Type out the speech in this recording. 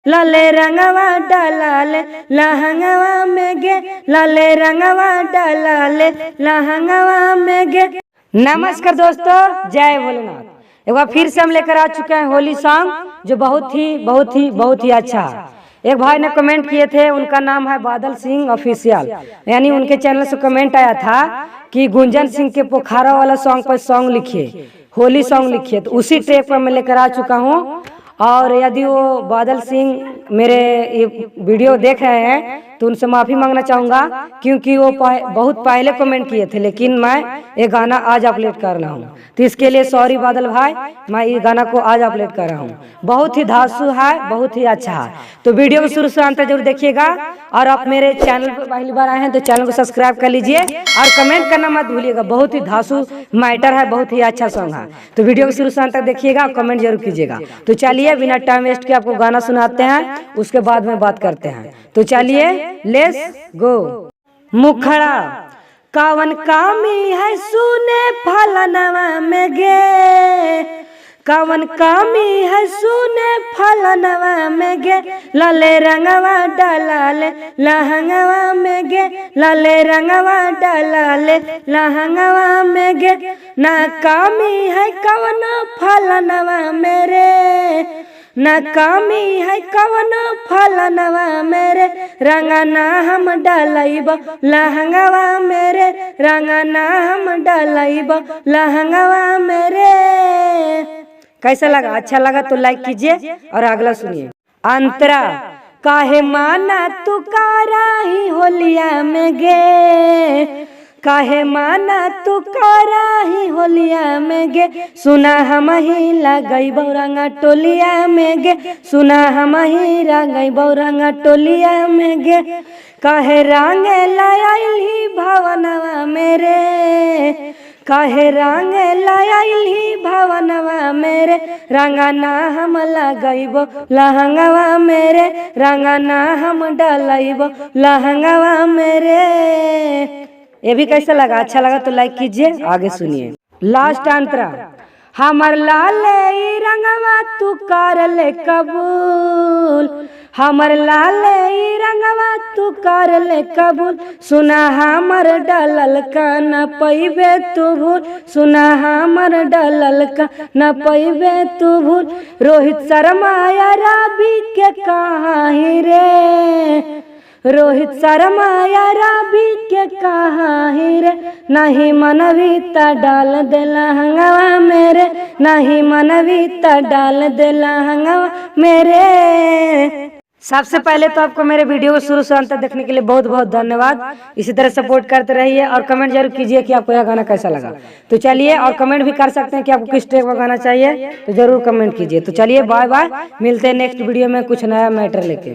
लाले रंगवा डालाले लहंगवा में गे, लाले रंगवा डालाले लहंगवा में गे। नमस्कार दोस्तों, जय भोलेनाथ। एक बार फिर से हम लेकर आ चुके हैं होली सॉन्ग जो बहुत ही अच्छा है। एक भाई ने कमेंट किए थे, उनका नाम है बादल सिंह ऑफिशियल, यानी उनके चैनल से कमेंट आया था कि गुंजन सिंह के पोखरा वाला सॉन्ग पर सॉन्ग लिखिए, होली सॉन्ग लिखिए। तो उसी ट्रैक पर मैं लेकर आ चुका हूँ। और यदि वो बादल सिंह मेरे ये वीडियो देख रहे हैं तो उनसे माफ़ी मांगना चाहूँगा, क्योंकि वो बहुत पहले कमेंट किए थे, लेकिन मैं ये गाना आज अपलोड कर रहा हूँ। तो इसके लिए सॉरी बादल भाई, मैं ये गाना को आज अपलोड कर रहा हूँ। बहुत ही धांसू है, बहुत ही अच्छा है। तो वीडियो को शुरू से अंत जरूर देखिएगा। और आप मेरे चैनल पर पहली बार आए हैं तो चैनल को सब्सक्राइब कर लीजिए और कमेंट करना मत भूलिएगा। बहुत ही धांसू मैटर है, बहुत ही अच्छा सॉन्ग है। तो वीडियो को शुरू से अंत तक देखिएगा और कमेंट जरूर कीजिएगा। तो चलिए बिना टाइम वेस्ट के आपको गाना सुनाते हैं, उसके बाद में बात करते हैं। तो चलिए लेट्स गो। मुखड़ा कावन कामी है सुने फलनवा में गे, कावन कामी है सुने फलनवा में गे, लाले रंगवा डालाले लहंगवा में गे, लाले रंगवा डालाले लहंगवा में गे। ना कामी है कवन फलनवा मेरे, ना कामी है कवन फलनवा मेरे, रंगना हम डालब लहंगवा मेरे, रंगना हम डालब लहंगवा मेरे। कैसा लगा? अच्छा लगा तो लाइक कीजिए और अगला सुनिए। अंतरा काहे माना तू कराही होलिया में गे, काहे माना तू कराही होलिया में गे, सुना हम ही लगई बौरंगा टोलिया में गे, सुना हम ही रंगई बौरंगा टोलिया में गे। काहे रंग लाइली भवनवा मेरे, काहे रंग लाइली भवनवा मेरे, रंगना हम लगइबो लहंगवा मेरे, रंगना हम डलइबो लहंगवा मेरे। ये भी कैसा लगा? अच्छा लगा तो लाइक कीजिए। आगे सुनिए। लास्ट अंतरा हमर लाले रंगवा तू कर ले कबूल, हमर लाले रंगवा तू कर ले कबूल, सुना हमर डलल का न पैबे तू भूल, सुना हमर डलल का न पैबे तू भूल। रोहित शर्मा रवि के कहाँ ही रे, रोहित शर्मा रवि के कहाँ ही रे, नहीं मनवी त डाल दे लहंगवा मेरे, नहीं मनवी त डाल दे लहंगवा मेरे। सबसे पहले तो आपको मेरे वीडियो को शुरू से अंत तक देखने के लिए बहुत धन्यवाद। इसी तरह सपोर्ट करते रहिए और कमेंट जरूर कीजिए कि आपको यह गाना कैसा लगा। तो चलिए, और कमेंट भी कर सकते हैं कि आपको किस टाइप का गाना चाहिए, तो जरूर कमेंट कीजिए। तो चलिए बाय बाय, मिलते हैं नेक्स्ट वीडियो में कुछ नया मैटर लेके।